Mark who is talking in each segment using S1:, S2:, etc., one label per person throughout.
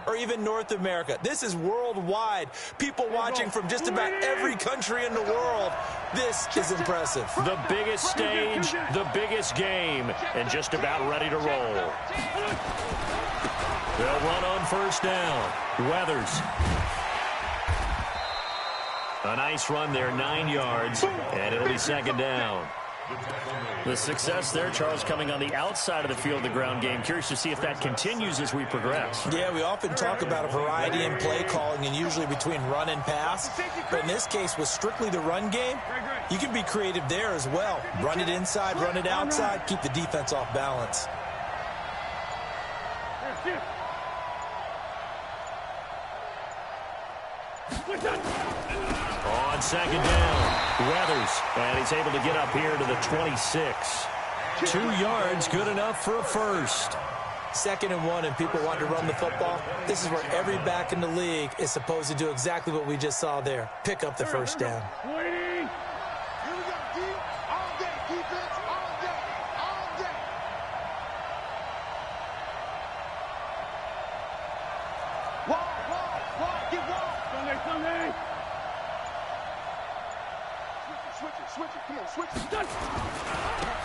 S1: or even North America. This is worldwide. People watching from just about every country in the world. This is impressive.
S2: The biggest stage, the biggest game, and just about ready to roll. They'll run on first down. Weathers. A nice run there, 9 yards, and it'll be second down. The success there, Charles, coming on the outside of the field, the ground game. Curious to see if that continues as we progress.
S1: Yeah, we often talk about a variety in play calling and usually between run and pass. But in this case, with strictly the run game, you can be creative there as well. Run it inside, run it outside, keep the defense off balance.
S2: On second down, Weathers, and he's able to get up here to the 26. 2 yards, good enough for a first.
S1: 2nd and 1, and people want to run the football. This is where every back in the league is supposed to do exactly what we just saw there. Pick up the first down.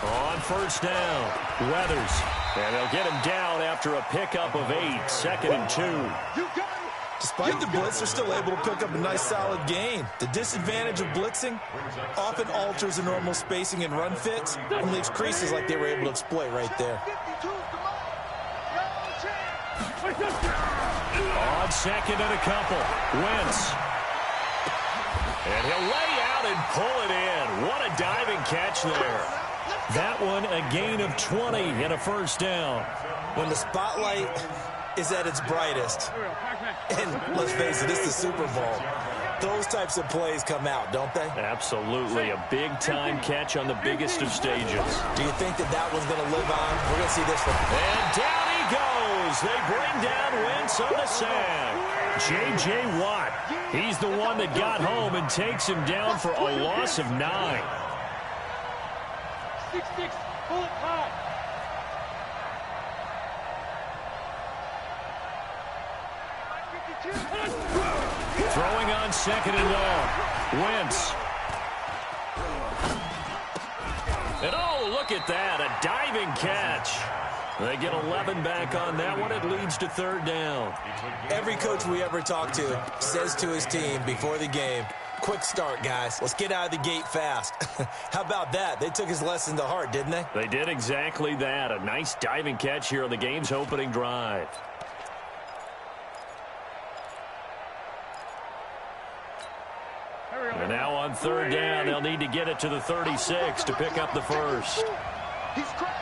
S2: On first down, Weathers. And they'll get him down after a pickup of 8, 2nd and 2.
S1: Despite the blitz, they're still able to pick up a nice solid gain. The disadvantage of blitzing often alters the normal spacing and run fits and leaves creases like they were able to exploit right there.
S2: On second and a couple, Wentz. And he'll lay out and pull it in. What a diving catch there. That one, a gain of 20 and a first down.
S1: When the spotlight is at its brightest, and let's face it, it's the Super Bowl, those types of plays come out, don't they?
S2: Absolutely. A big-time catch on the biggest of stages.
S1: Do you think that one's going to live on? We're going to see this one.
S2: And down he goes. They bring down Wentz on the sack. J.J. Watt, he's the one that got home and takes him down for a loss of 9.
S3: 6-6, pull it high.
S2: Throwing on second and long. Wentz. And oh, look at that, a diving catch. They get 11 back on that one. It leads to third down.
S1: Every coach we ever talk to says to his team before the game, quick start, guys. Let's get out of the gate fast. How about that? They took his lesson to heart, didn't they?
S2: They did exactly that. A nice diving catch here on the game's opening drive. And now on third down, they'll need to get it to the 36 to pick up the first.
S3: He's crazy.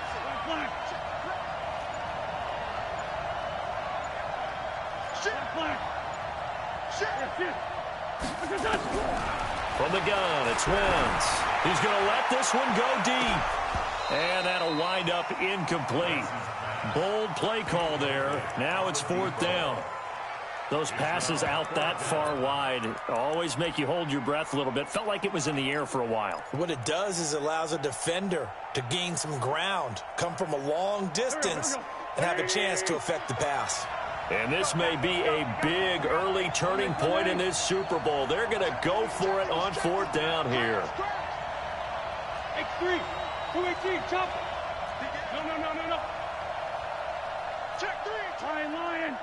S2: From the gun, it's Wentz. He's going to let this one go deep. And that'll wind up incomplete. Bold play call there. Now it's fourth down. Those passes out that far wide always make you hold your breath a little bit. Felt like it was in the air for a while.
S1: What it does is it allows a defender to gain some ground, come from a long distance, and have a chance to affect the pass.
S2: And this may be a big early turning point in this Super Bowl. They're going to go for it on fourth down here.
S3: X3, 218, chop it. No. Check 3. Lion.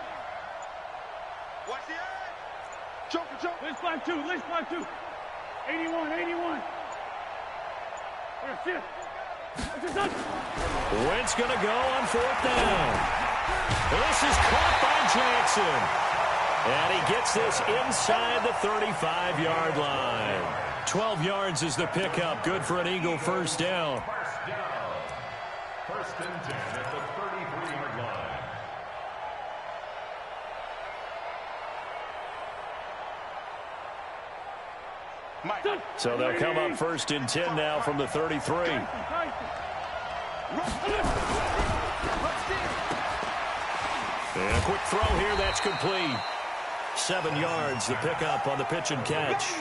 S3: Watch the edge. Jump. Let's climb 2. 81. That's it.
S2: Wentz going to go on fourth down. This is caught by Jackson. And he gets this inside the 35-yard line. 12 yards is the pickup. Good for an Eagle first down.
S4: First and 10 at the 33-yard line.
S2: So they'll come up first and 10 now from the 33. And a quick throw here, that's complete. 7 yards, the pickup on the pitch and catch.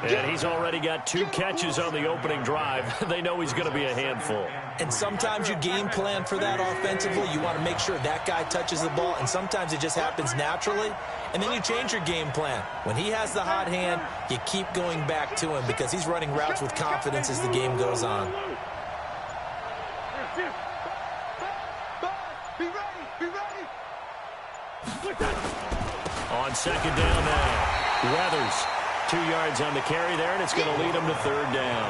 S2: And he's already got 2 catches on the opening drive. They know he's going to be a handful.
S1: And sometimes you game plan for that offensively. You want to make sure that guy touches the ball, and sometimes it just happens naturally. And then you change your game plan. When he has the hot hand, you keep going back to him because he's running routes with confidence as the game goes on.
S2: On second down now, Weathers. 2 yards on the carry there, and it's going to lead him to third down.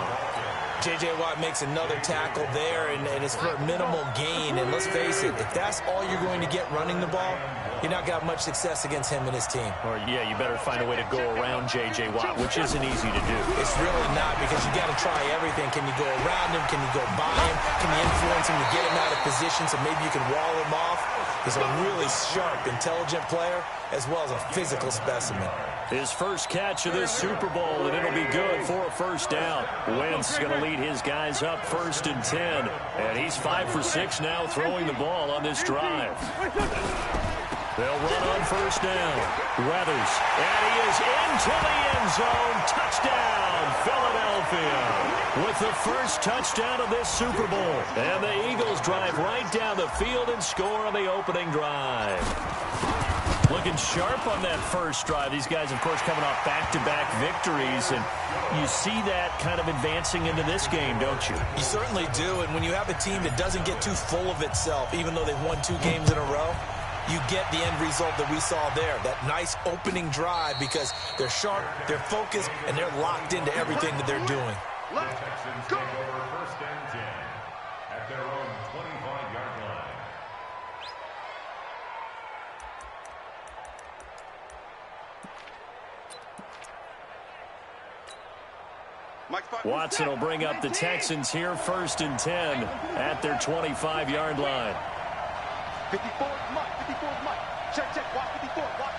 S1: J.J. Watt makes another tackle there, and it's for a minimal gain. And let's face it, if that's all you're going to get running the ball, you're not going to have much success against him and his team.
S2: Or, yeah, you better find a way to go around J.J. Watt, which isn't easy to do.
S1: It's really not, because you got to try everything. Can you go around him? Can you go by him? Can you influence him to get him out of position so maybe you can wall him off? He's a really sharp, intelligent player, as well as a physical specimen.
S2: His first catch of this Super Bowl, and it'll be good for a first down. Wentz is going to lead his guys up 1st and 10. And he's 5 for 6 now throwing the ball on this drive. They'll run on first down. Weathers, and he is into the end zone. Touchdown, Philadelphia. With the first touchdown of this Super Bowl. And the Eagles drive right down the field and score on the opening drive. Looking sharp on that first drive. These guys, of course, coming off back-to-back victories, and you see that kind of advancing into this game, don't you?
S1: You certainly do, and when you have a team that doesn't get too full of itself, even though they've won 2 games in a row, you get the end result that we saw there, that nice opening drive, because they're sharp, they're focused, and they're locked into everything that they're doing.
S4: The Texans take over 1st and 10 at their own 25-yard line.
S2: Watson will bring up the Texans here 1st and 10 at their 25-yard line.
S3: 54 is Mike. 54 is Mike. Check, check. Watch 54. Watch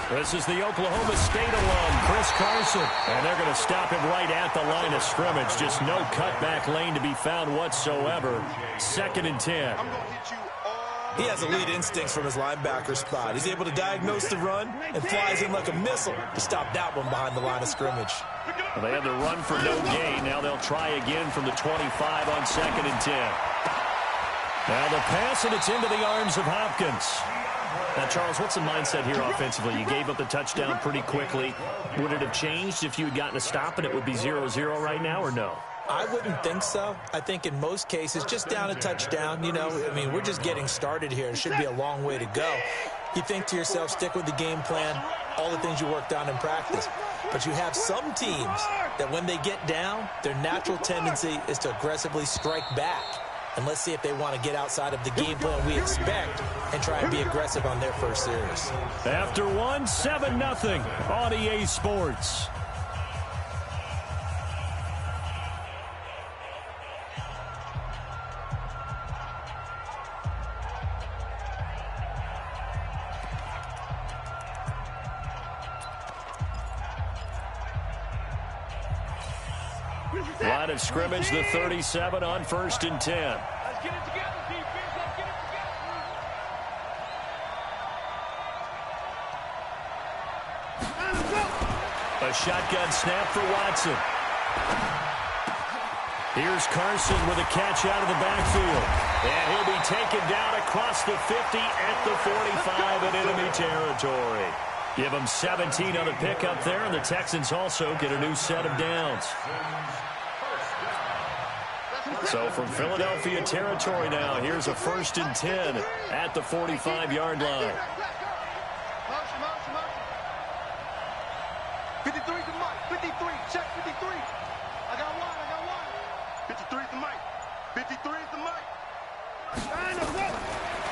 S3: 54.
S2: This is the Oklahoma State alum, Chris Carson. And they're going to stop him right at the line of scrimmage. Just no cutback lane to be found whatsoever. 2nd and 10.
S3: I'm going to hit you all.
S1: He has elite instincts from his linebacker spot. He's able to diagnose the run and flies in like a missile to stop that one behind the line of scrimmage.
S2: Well, they had the run for no gain. Now they'll try again from the 25 on 2nd and 10. Now the pass, and it's into the arms of Hopkins. Now, Charles, what's the mindset here offensively? You gave up the touchdown pretty quickly. Would it have changed if you had gotten a stop and it would be 0-0 right now, or no?
S1: I wouldn't think so. I think in most cases, just down a touchdown, you know, I mean, we're just getting started here. It should be a long way to go. You think to yourself, stick with the game plan, all the things you worked on in practice. But you have some teams that when they get down, their natural tendency is to aggressively strike back. And let's see if they want to get outside of the game plan we expect and try and be aggressive on their first series.
S2: After 7-0 on EA Sports. Line of scrimmage, the 37 on 1st and 10.
S3: Let's get it together, defense. Let's get it together.
S2: A shotgun snap for Watson. Here's Carson with a catch out of the backfield. And he'll be taken down across the 50 at the 45 in enemy territory. Give him 17 on the pickup there, and the Texans also get a new set of downs. So from Philadelphia territory now, here's a 1st and 10 at the 45-yard line.
S3: 53 to Mike. 53. Check 53. I got one. 53 to Mike. 53 to Mike.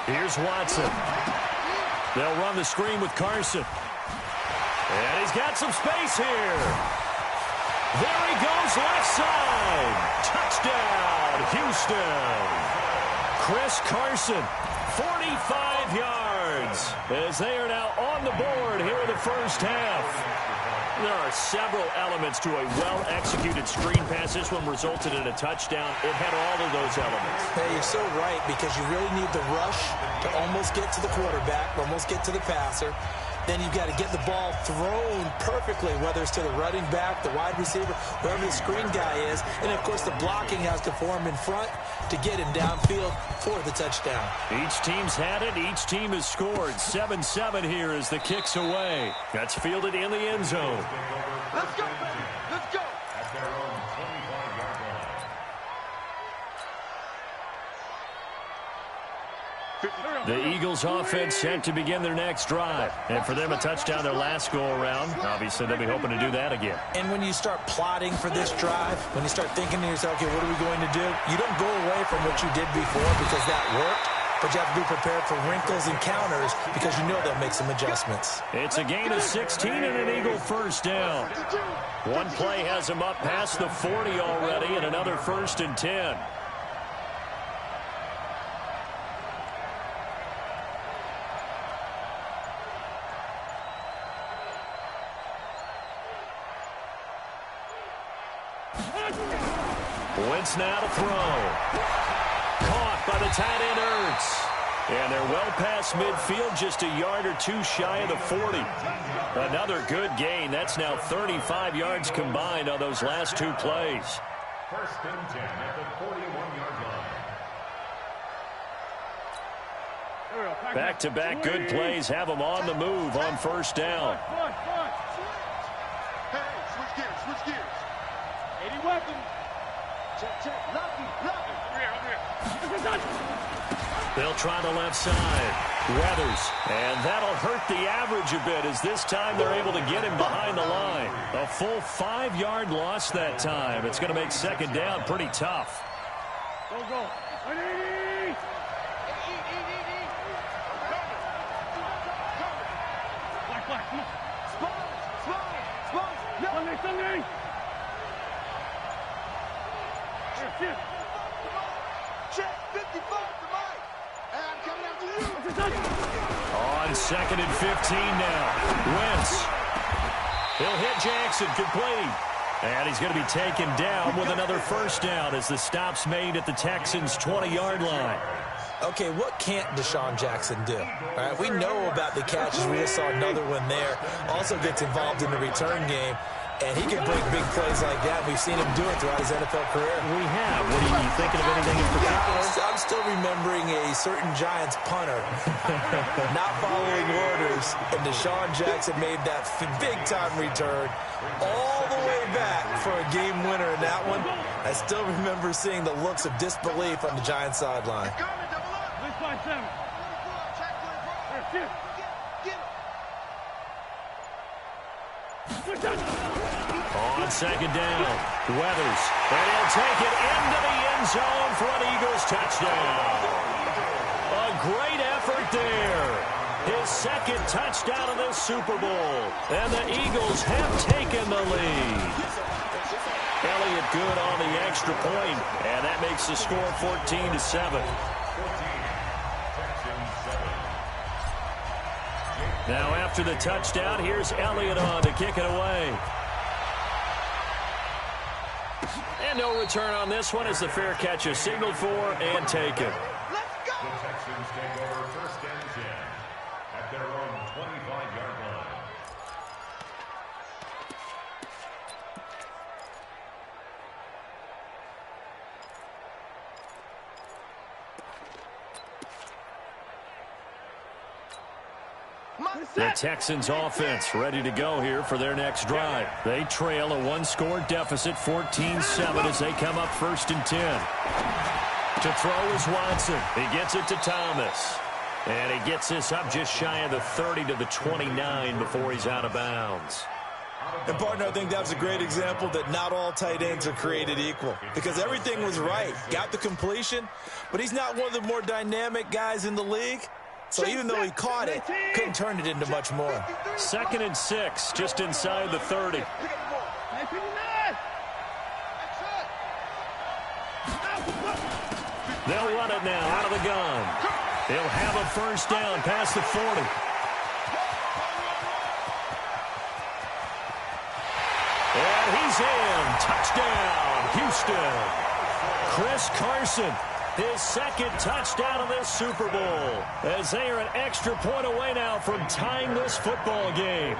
S2: Here's Watson. They'll run the screen with Carson. And he's got some space here. There he goes, left side. Touchdown, Houston. Chris Carson, 45 yards, as they are now on the board here in the first half. There are several elements to a well-executed screen pass. This one resulted in a touchdown. It had all of those elements.
S1: Hey, you're so right, because you really need the rush to almost get to the quarterback, almost get to the passer. then you've got to get the ball thrown perfectly, whether it's to the running back, the wide receiver, wherever the screen guy is. And, of course, the blocking has to form in front to get him downfield for the touchdown.
S2: Each team's had it. Each team has scored. 7-7 here as the kick's away. That's fielded in the end zone.
S3: Let's go, baby. Let's go.
S4: At their own 25-yard line.
S2: The Eagles offense set to begin their next drive. And for them, a touchdown their last go-around. Obviously, they'll be hoping to do that again.
S1: And when you start plotting for this drive, when you start thinking to yourself, okay, what are we going to do? You don't go away from what you did before because that worked, but you have to be prepared for wrinkles and counters because you know they'll make some adjustments.
S2: It's a gain of 16 and an Eagle first down. One play has him up past the 40 already, and another 1st and 10. Wentz now to throw. Caught by the tight end Ertz. And they're well past midfield, just a yard or two shy of the 40. Another good gain. That's now 35 yards combined on those last two plays.
S4: 1st and 10 at the 41-yard line.
S2: Back-to-back good plays have them on the move on 1st down.
S3: Hey, switch gears.
S5: 80 weapons.
S3: Check. Lucky.
S2: They'll try the left side. Weathers. And that'll hurt the average a bit as this time they're able to get him behind the line. A full 5-yard loss that time. It's going to make 2nd down pretty tough.
S5: Go. Black, come on. Sunday. Here.
S3: Check 55 to Mike. And I'm coming after you.
S2: On 2nd and 15 now. Wentz. He'll hit Jackson, complete. And he's going to be taken down with another 1st down as the stop's made at the Texans' 20-yard line.
S1: Okay, what can't Deshaun Jackson do? All right, we know about the catches. We just saw another one there. Also gets involved in the return game. And he can break big plays like that. We've seen him do it throughout his NFL career.
S2: We have. What are you thinking of anything in particular?
S1: I'm still remembering a certain Giants punter not following orders, and Deshaun Jackson made that big-time return all the way back for a game winner in that one. I still remember seeing the looks of disbelief on the Giants sideline.
S5: Let's find 7.
S2: On 2nd down, Weathers. And he'll take it into the end zone for an Eagles touchdown. A great effort there. His 2nd touchdown of this Super Bowl. And the Eagles have taken the lead. Elliott good on the extra point, and that makes the score 14-7. Now after the touchdown, here's Elliott on to kick it away. And no return on this one as the fair catch is signaled for and taken.
S3: Let's go.
S4: The Texans take over 1st and 10 at their own 25-yard line.
S2: The Texans offense ready to go here for their next drive. They trail a 1-score deficit, 14-7 as they come up 1st and 10. To throw is Watson. He gets it to Thomas. And he gets this up just shy of the 30 to the 29 before he's out of bounds.
S1: And, partner, I think that was a great example that not all tight ends are created equal because everything was right. Got the completion, but he's not one of the more dynamic guys in the league. So even though he caught it, couldn't turn it into much more.
S2: 2nd and 6, just inside the 30. They'll run it now out of the gun. He'll have a 1st down past the 40. And he's in. Touchdown, Houston. Chris Carson. his second touchdown of this Super Bowl, as they are an extra point away now from tying this football game.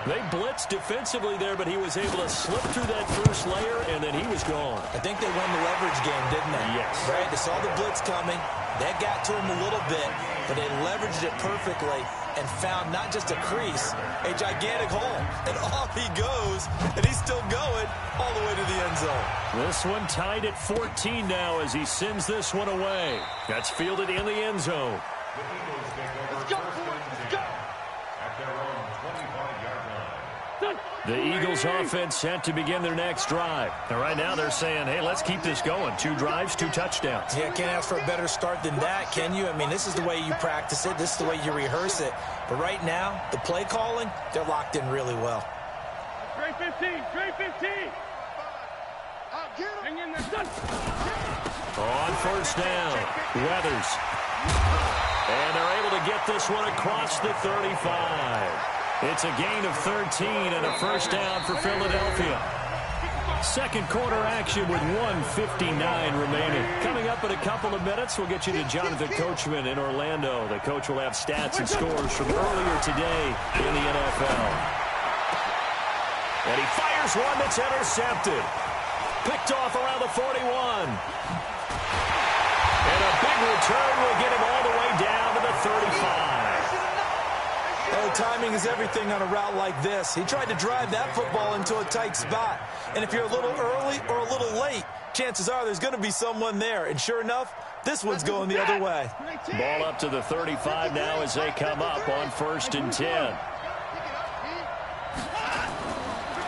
S2: They blitzed defensively there, but he was able to slip through that first layer, and then he was gone.
S1: I think they won the leverage game, didn't they?
S2: Yes.
S1: Right? They saw the blitz coming. That got to him a little bit, but they leveraged it perfectly and found not just a crease, a gigantic hole. And off he goes, and he's still going all the way to the end zone.
S2: This one tied at 14 now as he sends this one away. That's fielded in the end zone.
S3: Let's go, let's go.
S4: At their own 25-yard line.
S2: The Eagles offense set to begin their next drive. And right now they're saying, hey, let's keep this going. 2 drives, 2 touchdowns.
S1: Yeah, can't ask for a better start than that, can you? I mean, this is the way you practice it. This is the way you rehearse it. But right now, the play calling, they're locked in really well.
S5: Straight 15, straight 15.
S3: I'll get him.
S5: Hang in there, son.
S2: On first down, Weathers. And they're able to get this one across the 35. It's a gain of 13 and a first down for Philadelphia. Second quarter action with 1:59 remaining. Coming up in a couple of minutes, we'll get you to Jonathan Coachman in Orlando. The coach will have stats and scores from earlier today in the NFL. And he fires one that's intercepted. Picked off around the 41. And a big return will get him all the way down to the 35.
S1: Oh, timing is everything on a route like this. He tried to drive that football into a tight spot. And if you're a little early or a little late, chances are there's going to be someone there. And sure enough, this one's going the other way.
S2: Ball up to the 35 now as they come up on 1st and 10.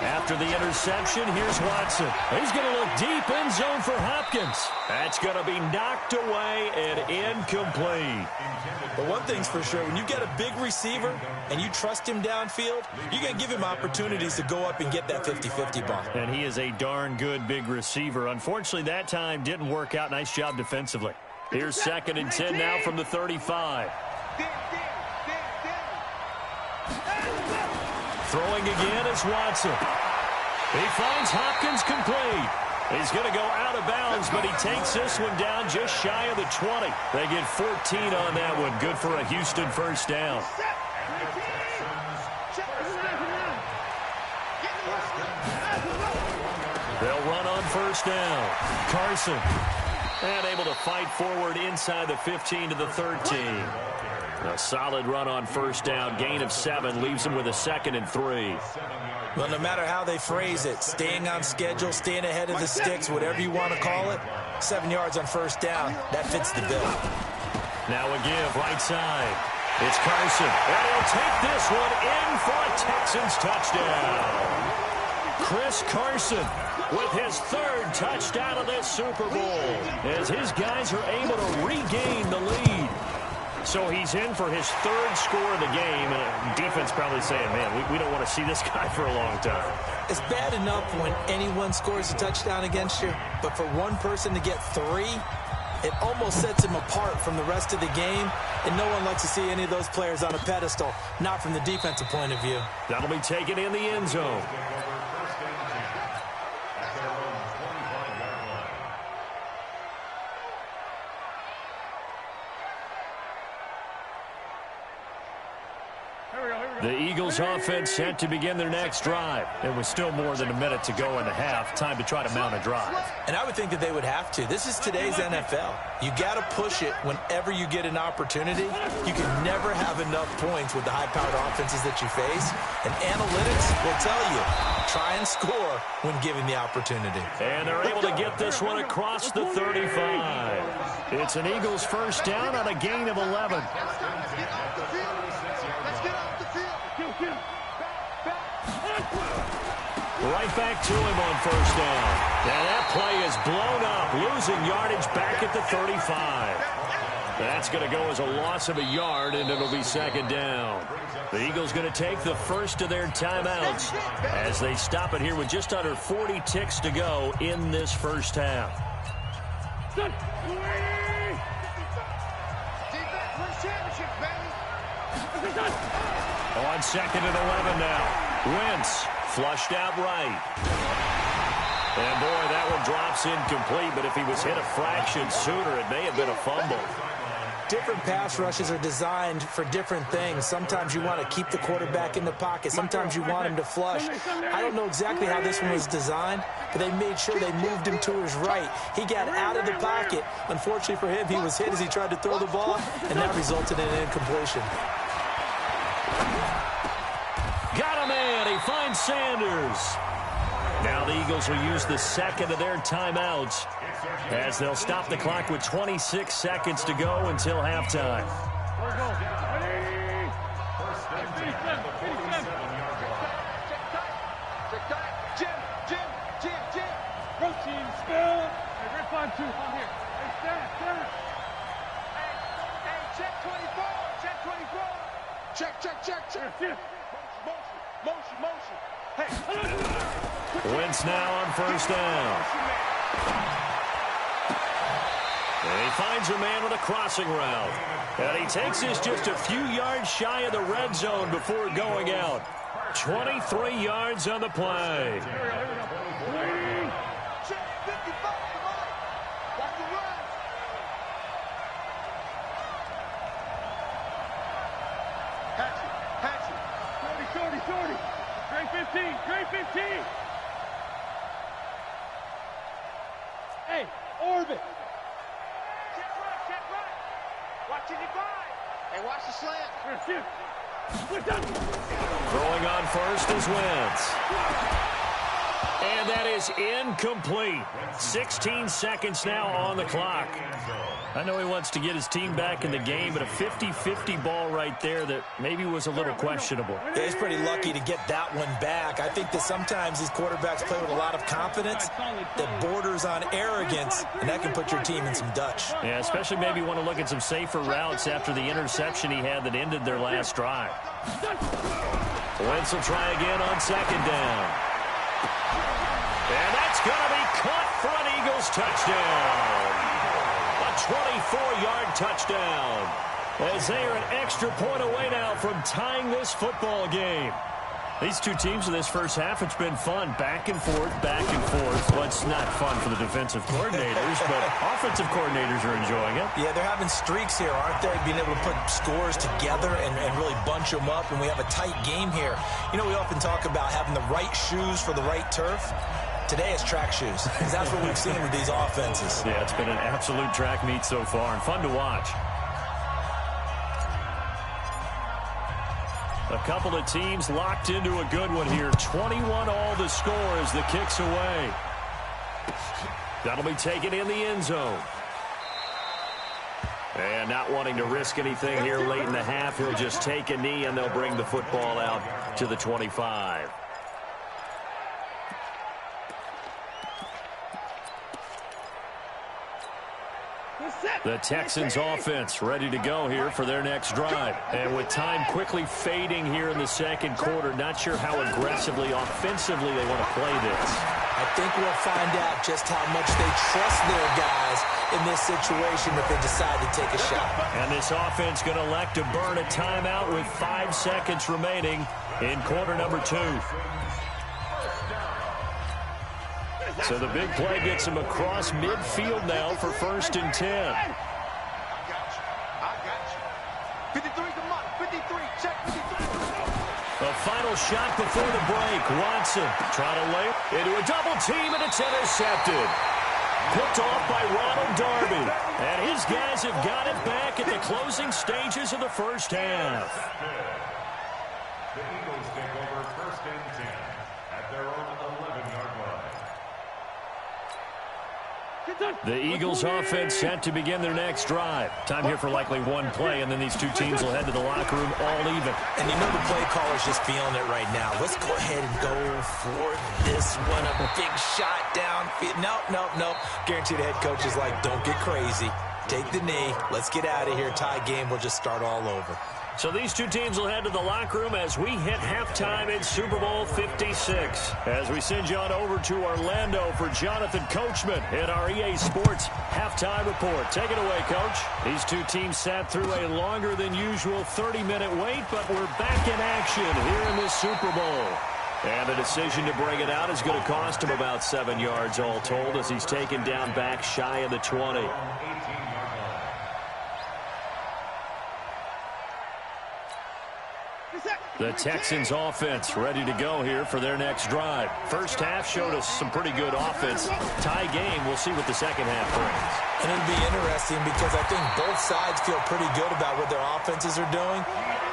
S2: After the interception, here's Watson. He's going to look deep end zone for Hopkins. That's going to be knocked away and incomplete.
S1: But one thing's for sure, when you get a big receiver and you trust him downfield, you're going to give him opportunities to go up and get that 50-50 ball.
S2: And he is a darn good big receiver. Unfortunately, that time didn't work out. Nice job defensively. Here's 2nd and 10 now from the 35. Throwing again is Watson. He finds Hopkins complete. He's going to go out of bounds, but he takes this one down just shy of the 20. They get 14 on that one. Good for a Houston first down. They'll run on first down. Carson. And able to fight forward inside the 15 to the 13. A solid run on first down. Gain of 7 leaves him with a 2nd and 3.
S1: Well, no matter how they phrase it, staying on schedule, staying ahead of the sticks, whatever you want to call it, 7 yards on first down, that fits the bill.
S2: Now a give, right side. It's Carson. And he'll take this one in for a Texans touchdown. Chris Carson with his 3rd touchdown of this Super Bowl as his guys are able to regain the lead. So he's in for his 3rd score of the game, and defense probably saying, man, we don't want to see this guy for a long time.
S1: It's bad enough when anyone scores a touchdown against you, but for one person to get 3, it almost sets him apart from the rest of the game, and no one likes to see any of those players on a pedestal, not from the defensive point of view.
S2: That'll be taken in the end zone. The Eagles offense set to begin their next drive. It was still more than a minute to go in the half. Time to try to mount a drive.
S1: And I would think that they would have to. This is today's NFL. You got to push it whenever you get an opportunity. You can never have enough points with the high-powered offenses that you face. And analytics will tell you, try and score when given the opportunity.
S2: And they're able to get this one across the 35. It's an Eagles first down on a gain of 11. Right back to him on first down. And that play is blown up, losing yardage back at the 35. That's going to go as a loss of a yard, and it'll be 2nd down. The Eagles going to take the first of their timeouts as they stop it here with just under 40 ticks to go in this first half. On 2nd and 11 now. Wentz flushed out right. And, boy, that one drops incomplete, but if he was hit a fraction sooner, it may have been a fumble.
S1: Different pass rushes are designed for different things. Sometimes you want to keep the quarterback in the pocket. Sometimes you want him to flush. I don't know exactly how this one was designed, but they made sure they moved him to his right. He got out of the pocket. Unfortunately for him, he was hit as he tried to throw the ball, and that resulted in an incompletion.
S2: Got a man. He finds Sanders. Now the Eagles will use the second of their timeouts as they'll stop the clock with 26 seconds to go until halftime.
S5: Protein spill. Hey, rip on two. On here. Hey, stand.
S3: Hey, check 24. Check 24. Check. Motion. Hey.
S2: Wentz now on first down. And he finds a man with a crossing route. And he takes this just a few yards shy of the red zone before going out. 23 yards on the play.
S5: Shorty. Trey 15. Hey, orbit.
S3: Check right. Watch it divide. Hey, watch the slant.
S2: Throwing on first is Wentz. And that is incomplete. 16 seconds now on the clock. I know he wants to get his team back in the game, but a 50-50 ball right there that maybe was a little questionable.
S1: Yeah, he's pretty lucky to get that one back. I think that sometimes these quarterbacks play with a lot of confidence that borders on arrogance, and that can put your team in some Dutch.
S2: Yeah, especially maybe want to look at some safer routes after the interception he had that ended their last drive. Wentz will try again on second down. And that's going to be caught for an Eagles touchdown. A 24-yard touchdown. As they are an extra point away now from tying this football game. These two teams in this first half, it's been fun. Back and forth. Well, it's not fun for the defensive coordinators, but offensive coordinators are enjoying it.
S1: Yeah, they're having streaks here, aren't they? Being able to put scores together and really bunch them up, and we have a tight game here. You know, we often talk about having the right shoes for the right turf. Today it's track shoes, because that's what we've seen with these offenses.
S2: Yeah, it's been an absolute track meet so far, and fun to watch. A couple of teams locked into a good one here. 21 all the score as the kick's away. That'll be taken in the end zone. And not wanting to risk anything here late in the half, he'll just take a knee, and they'll bring the football out to the 25. The Texans offense ready to go here for their next drive. And with time quickly fading here in the second quarter, not sure how aggressively, offensively they want to play this.
S1: I think we'll find out just how much they trust their guys in this situation if they decide to take a shot.
S2: And this offense going to elect to burn a timeout with 5 seconds remaining in quarter number 2. So the big play gets him across midfield now for 1st and 10.
S3: I got you. 53's the money. 53. Check 53.
S2: A final shot before the break. Watson trying to lay into a double team, and it's intercepted. Picked off by Ronald Darby. And his guys have got it back at the closing stages of the first half.
S4: The Eagles take over 1st and 10 at their own 11-yard line.
S2: The Eagles offense set to begin their next drive. Time here for likely one play, and then these two teams will head to the locker room all even.
S1: And you know the play caller's just feeling it right now. Let's go ahead and go for this one. A big shot downfield. Nope. Guarantee the head coach is like, don't get crazy. Take the knee. Let's get out of here. Tie game. We'll just start all over.
S2: So these two teams will head to the locker room as we hit halftime in Super Bowl 56. As we send you on over to Orlando for Jonathan Coachman in our EA Sports halftime report. Take it away, Coach. These two teams sat through a longer than usual 30-minute wait, but we're back in action here in the Super Bowl. And the decision to bring it out is going to cost him about 7 yards all told as he's taken down back shy of the 20. The Texans offense ready to go here for their next drive. First half showed us some pretty good offense. Tie game, we'll see what the second half brings.
S1: And it'll be interesting because I think both sides feel pretty good about what their offenses are doing.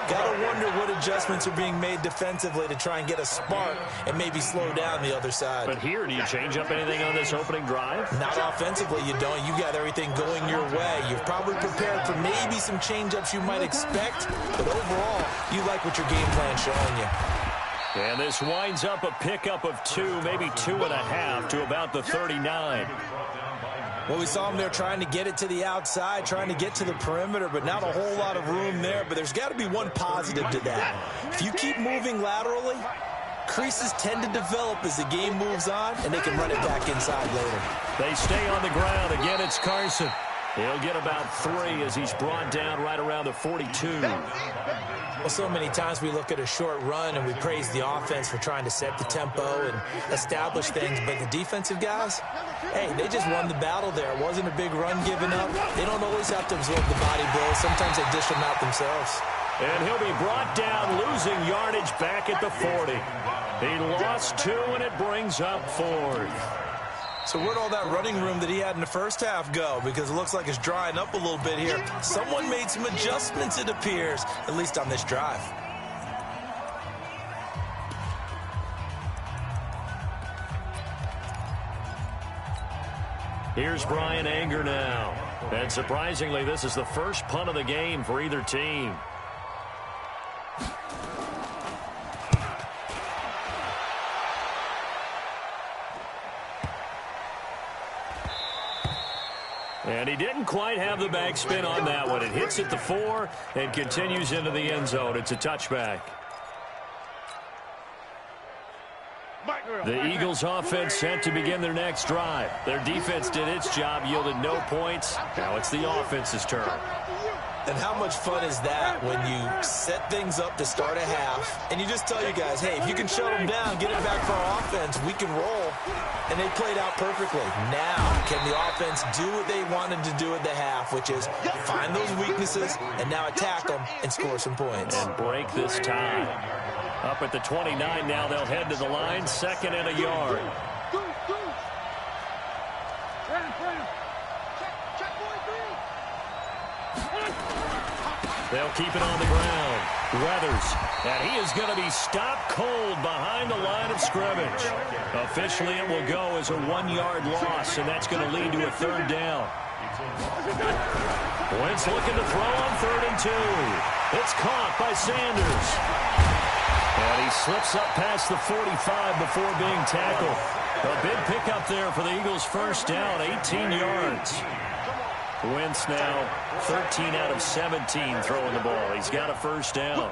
S1: Gotta wonder what adjustments are being made defensively to try and get a spark and maybe slow down the other side.
S2: But here, do you change up anything on this opening drive?
S1: Not offensively, you don't. You got everything going your way. You've probably prepared for maybe some change-ups you might expect, but overall, you like what your game plan's showing you.
S2: And this winds up a pickup of 2, maybe 2.5 to about the 39.
S1: Well, we saw him there trying to get it to the outside, trying to get to the perimeter, but not a whole lot of room there. But there's got to be one positive to that. If you keep moving laterally, creases tend to develop as the game moves on, and they can run it back inside later.
S2: They stay on the ground. Again, it's Carson. He'll get about 3 as he's brought down right around the 42.
S1: Well, so many times we look at a short run and we praise the offense for trying to set the tempo and establish things, but the defensive guys, hey, they just won the battle there. It wasn't a big run given up. They don't always have to absorb the body blows. Sometimes they dish them out themselves.
S2: And he'll be brought down, losing yardage back at the 40. He lost 2, and it brings up 4th.
S1: So where'd all that running room that he had in the first half go? Because it looks like it's drying up a little bit here. Someone made some adjustments, it appears, at least on this drive.
S2: Here's Brian Anger now. And surprisingly, this is the first punt of the game for either team. And he didn't quite have the backspin on that one. It hits at the 4 and continues into the end zone. It's a touchback. The Eagles offense set to begin their next drive. Their defense did its job, yielded no points. Now it's the offense's turn.
S1: And how much fun is that when you set things up to start a half and you just tell your guys, hey, if you can shut them down, get it back for our offense, we can roll. And they played out perfectly. Now, can the offense do what they wanted to do at the half, which is find those weaknesses and now attack them and score some points.
S2: And break this tie. Up at the 29 now, they'll head to the line, 2nd and a yard. They'll keep it on the ground. Weathers, and he is going to be stopped cold behind the line of scrimmage. Officially, it will go as a 1-yard loss, and that's going to lead to a 3rd down. Wentz looking to throw on 3rd and 2. It's caught by Sanders. And he slips up past the 45 before being tackled. A big pickup there for the Eagles' first down, 18 yards. Wentz now 13 out of 17 throwing the ball. He's got a first down.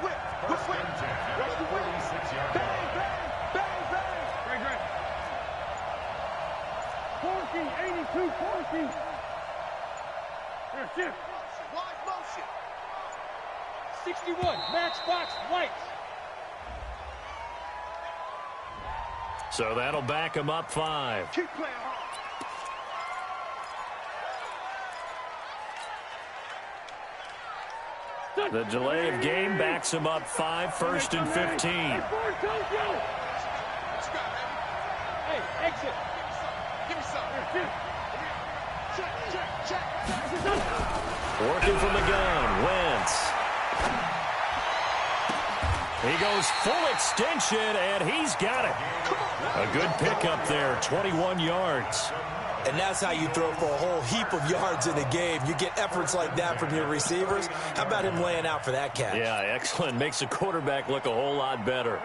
S5: Wide motion. 61, matchbox lights.
S2: So that'll back him up 5.
S5: Keep playing hard.
S2: The delay of game backs him up 5, 1st and 15.
S5: Hey, exit. Give me some. Check.
S2: Working from the gun, Wentz. He goes full extension, and he's got it. A good pickup there, 21 yards.
S1: And that's how you throw for a whole heap of yards in a game. You get efforts like that from your receivers. How about him laying out for that catch?
S2: Yeah, excellent. Makes the quarterback look a whole lot better.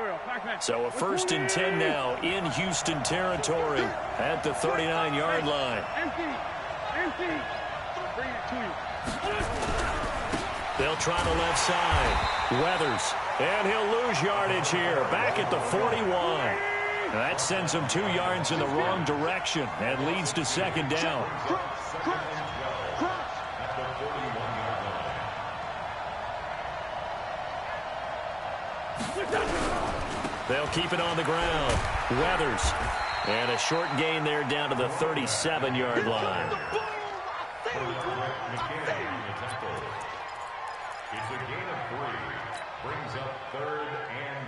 S2: So a 1st and 10 now in Houston territory at the 39-yard line.
S5: Empty. Bring it to you.
S2: They'll try the left side. Weathers. And he'll lose yardage here. Back at the 41. That sends him 2 yards in the wrong direction and leads to 2nd down. They'll keep it on the ground. Weathers. And a short gain there down to the 37-yard line.
S4: It's a gain of 3. Brings up 3rd and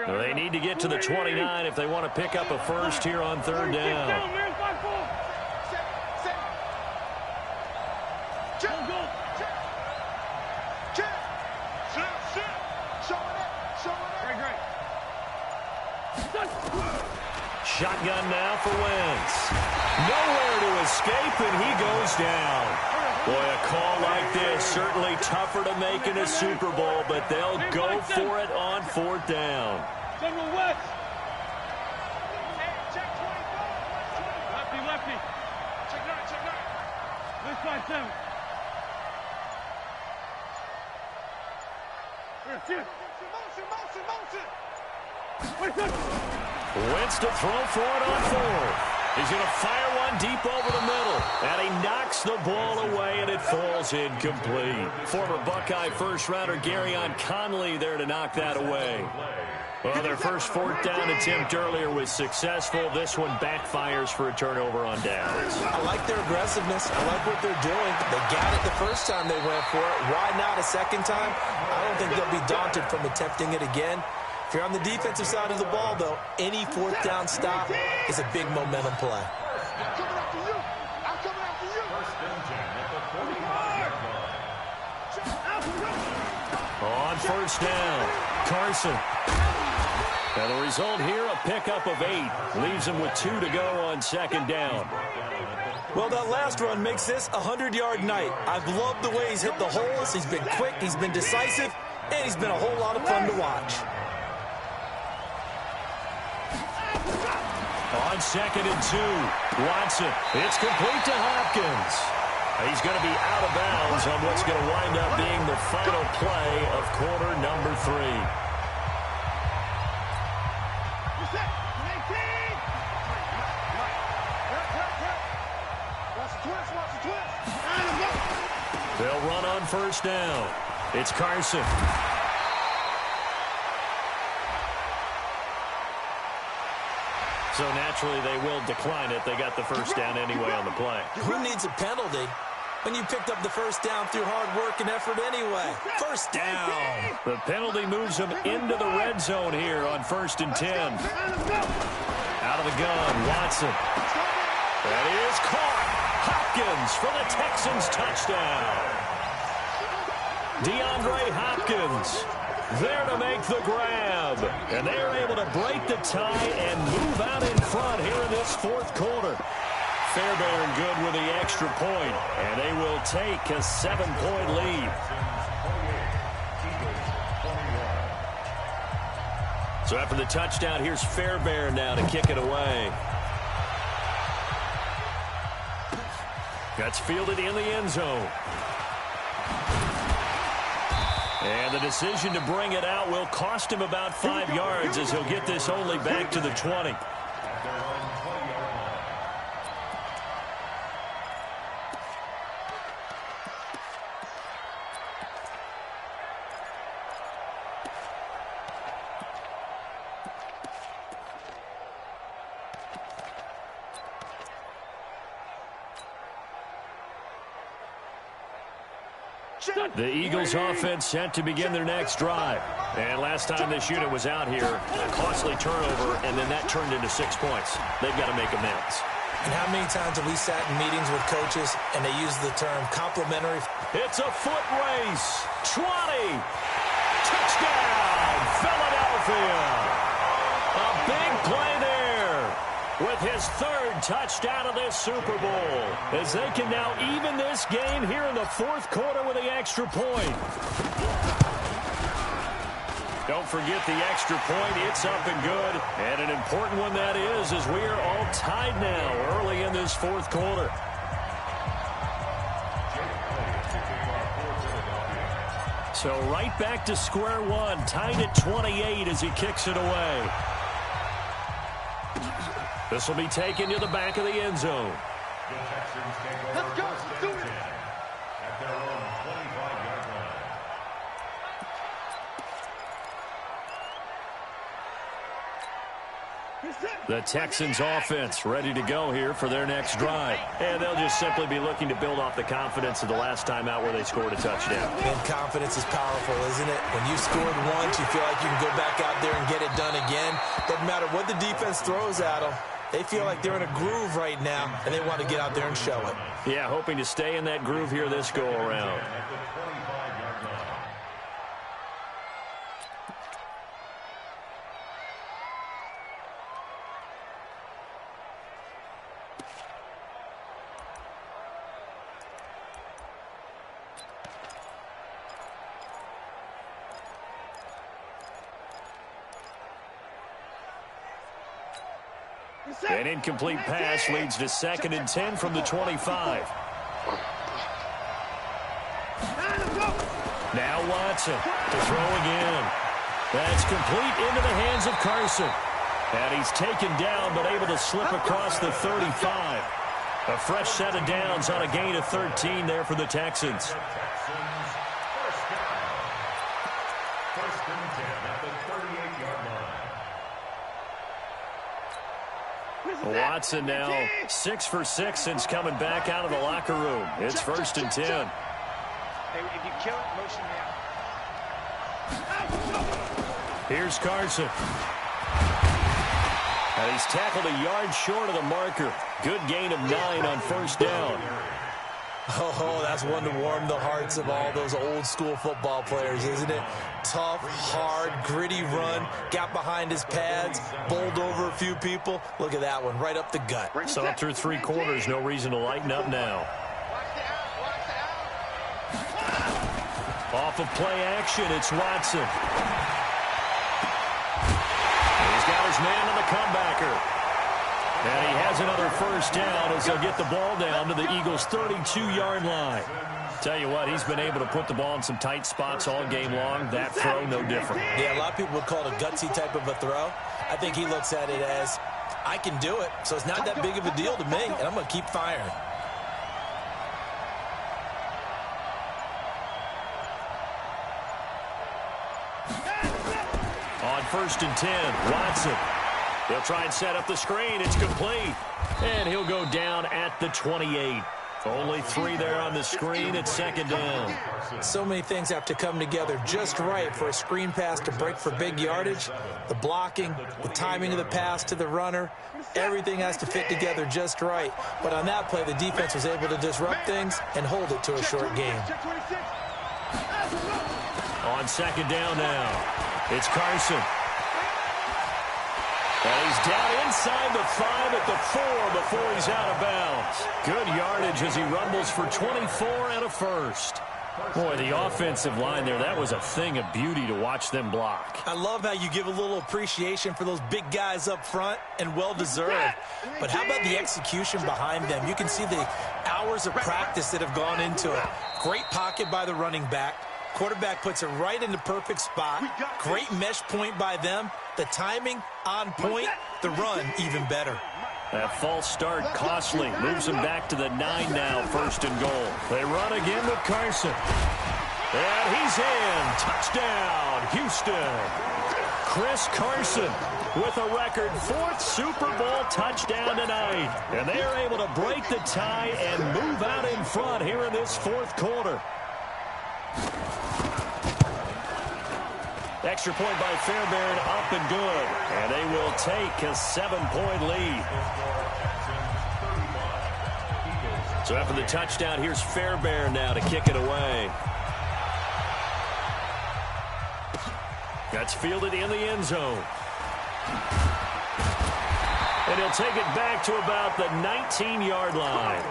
S4: 10.
S2: They need to get to the 29 if they want to pick up a first here on 3rd down. Shotgun now for Wentz. Nowhere to escape, and he goes down. Boy, a call like this, certainly tougher to make in a Super Bowl, but they'll go for it on 4th down.
S5: Lefty. Check 9. This side 7. Motion.
S2: Wentz to throw for it on 4th. He's going to fire one deep over the middle. And he knocks the ball away, and it falls incomplete. Former Buckeye first-rounder Garyon Conley there to knock that away. Well, their first 4th down attempt earlier was successful. This one backfires for a turnover on downs.
S1: I like their aggressiveness. I like what they're doing. They got it the first time they went for it. Why not a second time? I don't think they'll be daunted from attempting it again. If you're on the defensive side of the ball, though, any 4th down stop is a big momentum play.
S3: I'm coming after you.
S4: First and 10 at the 45-yard line.
S2: On 1st down, Carson. And the result here, a pickup of 8. Leaves him with 2 to go on 2nd down.
S1: Well, that last run makes this a 100-yard night. I've loved the way he's hit the holes. He's been quick, he's been decisive, and he's been a whole lot of fun to watch.
S2: On 2nd and 2, Watson. It's complete to Hopkins. He's going to be out of bounds on what's going to wind up being the final play of quarter number 3. They'll run on 1st down. It's Carson. So naturally, they will decline it. They got the 1st down anyway on the play.
S1: Who needs a penalty when you picked up the 1st down through hard work and effort anyway? 1st down.
S2: The penalty moves them into the red zone here on 1st and 10. Out of the gun, Watson. That is caught. Hopkins for the Texans touchdown. DeAndre Hopkins there to make the grab. And they are able to break the tie and move out in front here in this 4th quarter. Fairbairn good with the extra point, and they will take a 7-point lead. So after the touchdown, here's Fairbairn now to kick it away. That's fielded in the end zone. And the decision to bring it out will cost him about 5 yards as he'll get this only back to the 20. The Eagles offense set to begin their next drive. And last time this unit was out here, a costly turnover, and then that turned into 6 points. They've got to make amends.
S1: And how many times have we sat in meetings with coaches and they use the term complimentary?
S2: It's a foot race. 20. Touchdown, Philadelphia. A big play there with his 3rd touchdown of this Super Bowl, as they can now even this game here in the 4th quarter with the extra point. Don't forget the extra point. It's up and good. And an important one that is, as we are all tied now early in this 4th quarter. So right back to square one, tied at 28 as he kicks it away. This will be taken to the back of the end zone.
S3: Let's go. Do it.
S4: At their own 25-yard line.
S2: The Texans offense ready to go here for their next drive. And they'll just simply be looking to build off the confidence of the last time out where they scored a touchdown.
S1: And confidence is powerful, isn't it? When you scored once, you feel like you can go back out there and get it done again. Doesn't matter what the defense throws at them. They feel like they're in a groove right now, and they want to get out there and show it.
S2: Yeah, hoping to stay in that groove here this go-around. An incomplete pass leads to 2nd and 10 from the 25. Now Watson to throw again. That's complete into the hands of Carson. And he's taken down but able to slip across the 35. A fresh set of downs on a gain of 13 there for the Texans.
S4: First and 10 at the 38-yard line.
S2: Watson now 6 for 6 since coming back out of the locker room. It's 1st and 10.
S3: Hey, if you kill it, motion me out.
S2: Here's Carson. And he's tackled a yard short of the marker. Good gain of 9 on 1st down.
S1: Oh, that's one to warm the hearts of all those old school football players, isn't it? Tough, hard, gritty run, got behind his pads, bowled over a few people. Look at that one, right up the gut.
S2: Saw through 3 quarters, no reason to lighten up now. Off of play action, it's Watson. He's got his man on the comebacker. And he has another 1st down as they'll get the ball down to the Eagles' 32-yard line. Tell you what, he's been able to put the ball in some tight spots all game long. That throw, no different.
S1: Yeah, a lot of people would call it a gutsy type of a throw. I think he looks at it as, I can do it, so it's not that big of a deal to me, and I'm going to keep firing.
S2: On 1st and 10, Watson. They'll try and set up the screen. It's complete. And he'll go down at the 28. Only 3 there on the screen. It's 2nd down.
S1: So many things have to come together just right for a screen pass to break for big yardage. The blocking, the timing of the pass to the runner, everything has to fit together just right. But on that play, the defense was able to disrupt things and hold it to a short game.
S2: On 2nd down now, it's Carson. And he's down inside the 5 at the 4 before he's out of bounds. Good yardage as he rumbles for 24 and a 1st. Boy, the offensive line there, that was a thing of beauty to watch them block.
S1: I love how you give a little appreciation for those big guys up front, and well-deserved. But how about the execution behind them? You can see the hours of practice that have gone into it. Great pocket by the running back. Quarterback puts it right in the perfect spot. Great mesh point by them. The timing on point. The run even better.
S2: That false start costly. Moves him back to the 9 now, 1st and goal. They run again with Carson. And he's in. Touchdown, Houston. Chris Carson with a record 4th Super Bowl touchdown tonight. And they are able to break the tie and move out in front here in this 4th quarter. Extra point by Fairbairn, up and good. And they will take a 7-point lead. So after the touchdown, here's Fairbairn now to kick it away. That's fielded in the end zone. And he'll take it back to about the 19-yard line.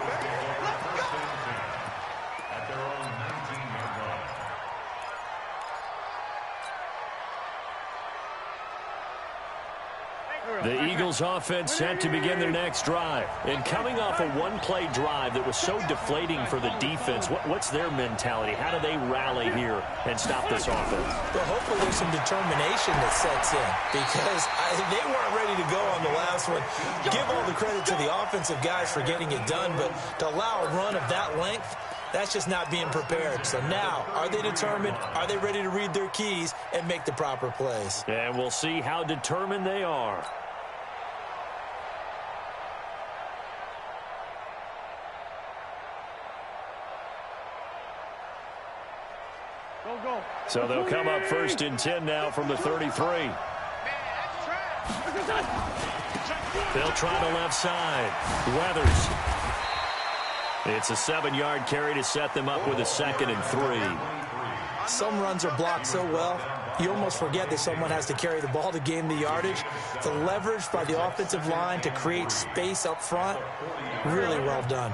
S2: The Eagles offense set to begin their next drive. And coming off a one-play drive that was so deflating for the defense, what's their mentality? How do they rally here and stop this offense?
S1: Well, hopefully there's some determination that sets in, because they weren't ready to go on the last one. Give all the credit to the offensive guys for getting it done, but to allow a run of that length, that's just not being prepared. So now, are they determined? Are they ready to read their keys and make the proper plays?
S2: And we'll see how determined they are. So they'll come up 1st and 10 now from the 33. They'll try the left side. Weathers. It's a 7-yard carry to set them up with a 2nd and 3.
S1: Some runs are blocked so well, you almost forget that someone has to carry the ball to gain the yardage. The leverage by the offensive line to create space up front, really well done.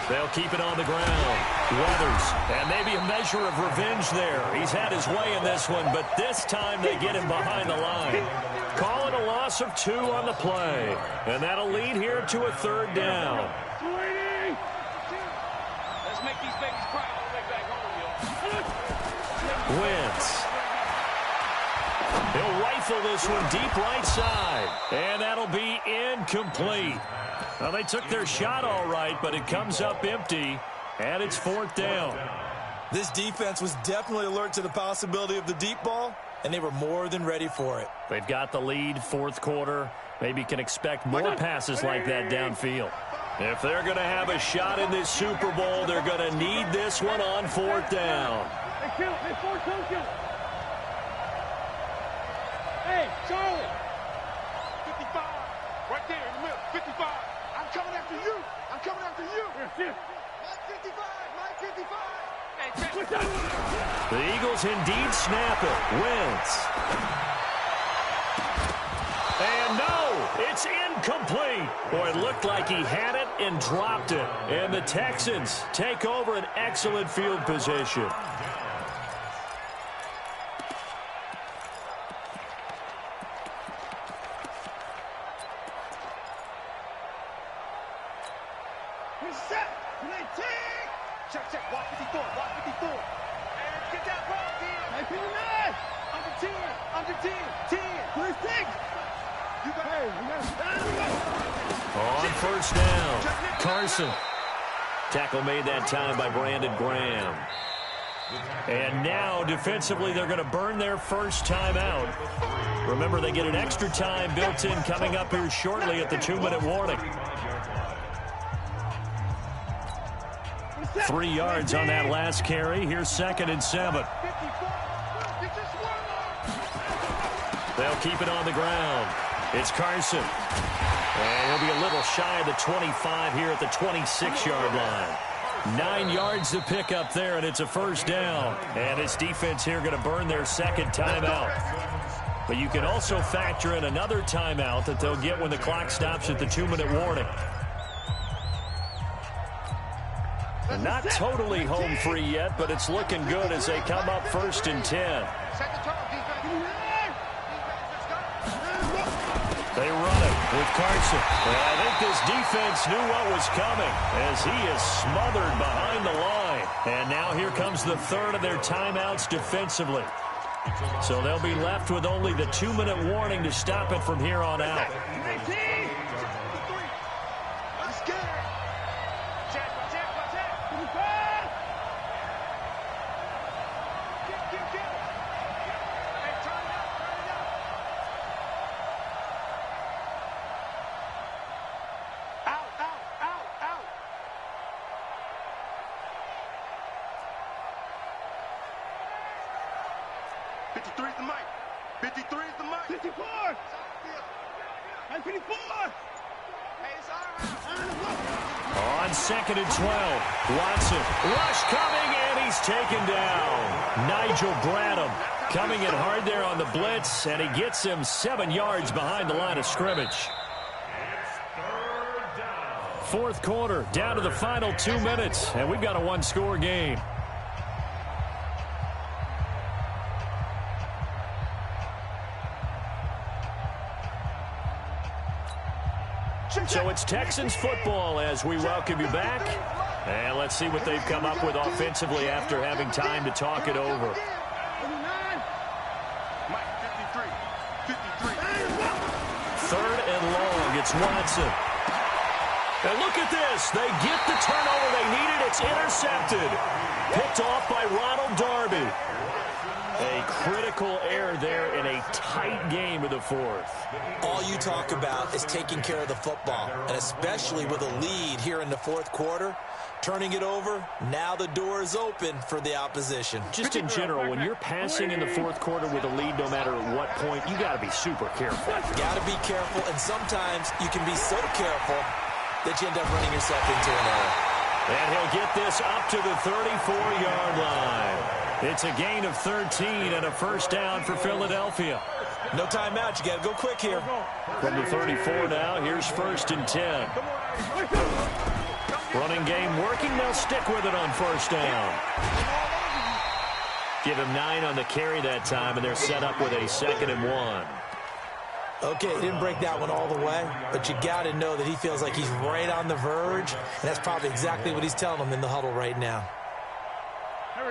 S2: They'll keep it on the ground. Weathers, and maybe a measure of revenge there. He's had his way in this one, but this time they get him behind the line. Call it a loss of 2 on the play, and that'll lead here to a 3rd down.
S5: Let's make these babies cry all the way back home, y'all.
S2: Wentz. He'll rifle this one deep right side, and that'll be incomplete. Well, they took their shot all right, but it comes up empty, and it's 4th down.
S1: This defense was definitely alert to the possibility of the deep ball, and they were more than ready for it.
S2: They've got the lead, 4th quarter. Maybe can expect more passes like that downfield. If they're going to have a shot in this Super Bowl, they're going to need this one on 4th down.
S5: Hey, Charlie.
S3: 55, right there in the middle, 55. I'm coming after you. I'm coming after you. Mike 55, Mike 55. Hey,
S2: the Eagles indeed snap it. Wentz. And no, it's incomplete. Boy, it looked like he had it and dropped it. And the Texans take over an excellent field position.
S3: Check, walk 54, walk 54. And get that ball, D. Under 10, 10. Where's 6? You got
S2: On 1st down, Carson. Tackle made that time by Brandon Graham. And now, defensively, they're going to burn their first timeout. Remember, they get an extra time built in coming up here shortly at the 2-minute warning. 3 yards on that last carry. Here's 2nd and 7. They'll keep it on the ground. It's Carson. And he'll be a little shy of the 25 here at the 26-yard line. 9 yards to pick up there, and it's a 1st down. And this defense here going to burn their 2nd timeout. But you can also factor in another timeout that they'll get when the clock stops at the 2-minute warning. Not totally home free yet, but it's looking good as they come up 1st and 10. They run it with Carson. And I think this defense knew what was coming as he is smothered behind the line. And now here comes the 3rd of their timeouts defensively. So they'll be left with only the 2-minute warning to stop it from here on out. On 2nd and 12, Watson, rush coming, and he's taken down. Nigel Bradham coming in hard there on the blitz, and he gets him 7 yards behind the line of scrimmage. 4th quarter, down to the final 2 minutes, and we've got a 1-score game. So it's Texans football as we welcome you back. And let's see what they've come up with offensively after having time to talk it over. Third and long, it's Watson. And look at this. They get the turnover they needed. It's intercepted. Picked off by Ronald Darby. A critical error there in a tight game of the fourth.
S1: All you talk about is taking care of the football, and especially with a lead here in the fourth quarter. Turning it over, now the door is open for the opposition.
S2: Just in general, when you're passing in the fourth quarter with a lead, no matter at what point, you got to be super careful.
S1: Got to be careful, and sometimes you can be so careful that you end up running yourself into an error.
S2: And he'll get this up to the 34-yard line. It's a gain of 13 and a first down for Philadelphia.
S1: No timeout. You got to go quick here.
S2: From the 34 now, here's 1st and 10. Running game working. They'll stick with it on first down. Give him 9 on the carry that time, and they're set up with a 2nd and 1.
S1: Okay, didn't break that one all the way, but you got to know that he feels like he's right on the verge, and that's probably exactly what he's telling them in the huddle right now.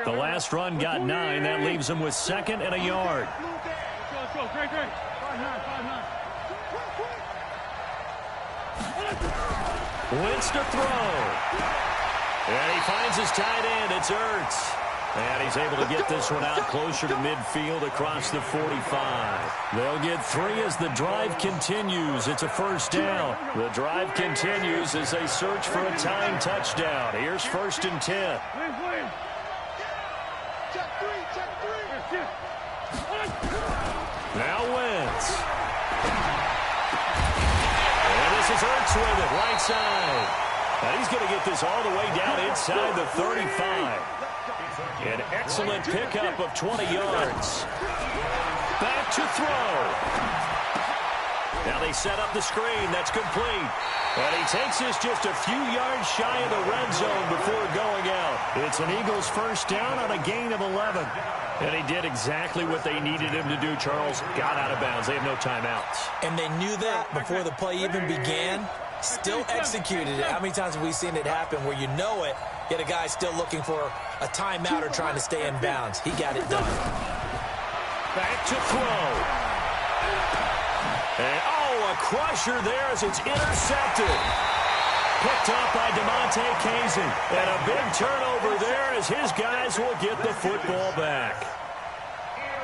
S2: The last run got 9. That leaves him with 2nd and a yard.
S5: Let's go. Great. 5-9.
S2: Wins to throw. And he finds his tight end. It's Ertz. And he's able to get this one out closer to midfield across the 45. They'll get 3 as the drive continues. It's a first down. The drive continues as they search for a tying touchdown. Here's 1st and 10.
S3: Check three.
S2: Now Wentz. And this is Ertz with it, right side. And he's going to get this all the way down inside the 35. An excellent pickup of 20 yards. Back to throw. Now they set up the screen. That's complete. And he takes this just a few yards shy of the red zone before going out. It's an Eagles first down on a gain of 11. And he did exactly what they needed him to do, Charles. Got out of bounds. They have no timeouts.
S1: And they knew that before the play even began. Still executed it. How many times have we seen it happen where you know it, yet a guy still looking for a timeout or trying to stay in bounds? He got it done.
S2: Back to throw. And, a crusher there as it's intercepted. Picked up by DeMonte Casey. And a big turnover there as his guys will get the football back.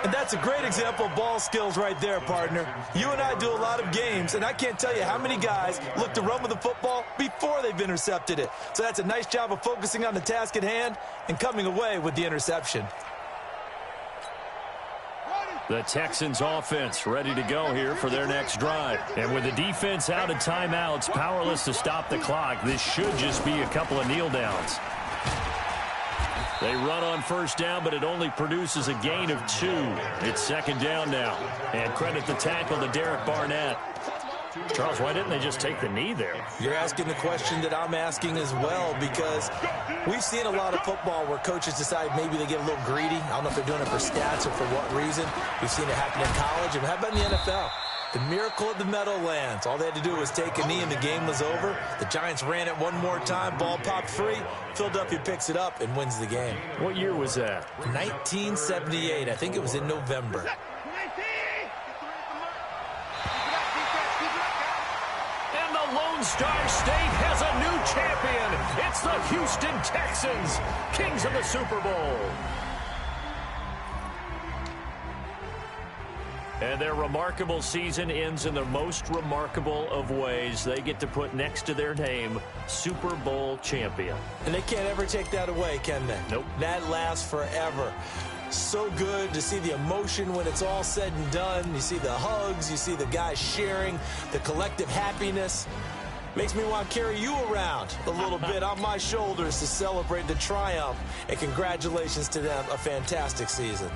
S1: And that's a great example of ball skills right there, partner. You and I do a lot of games, and I can't tell you how many guys look to run with the football before they've intercepted it. So that's a nice job of focusing on the task at hand and coming away with the interception.
S2: The Texans offense ready to go here for their next drive. And with the defense out of timeouts, powerless to stop the clock, this should just be a couple of kneel downs. They run on first down, but it only produces a gain of 2. It's 2nd down now. And credit the tackle to Derek Barnett. Charles, why didn't they just take the knee there?
S1: You're asking the question that I'm asking as well, because we've seen a lot of football where coaches decide maybe they get a little greedy. I don't know if they're doing it for stats or for what reason. We've seen it happen in college. And how about in the NFL? The miracle of the Meadowlands. All they had to do was take a knee and the game was over. The Giants ran it one more time. Ball popped free. Philadelphia picks it up and wins the game.
S2: What year was that?
S1: 1978. I think it was in November.
S2: And the Lone Star State has a new champion. It's the Houston Texans, kings of the Super Bowl. And their remarkable season ends in the most remarkable of ways. They get to put next to their name, Super Bowl champion.
S1: And they can't ever take that away, can they?
S2: Nope.
S1: That lasts forever. So good to see the emotion when it's all said and done. You see the hugs. You see the guys sharing, the collective happiness. Makes me want to carry you around a little bit on my shoulders to celebrate the triumph. And congratulations to them. A fantastic season.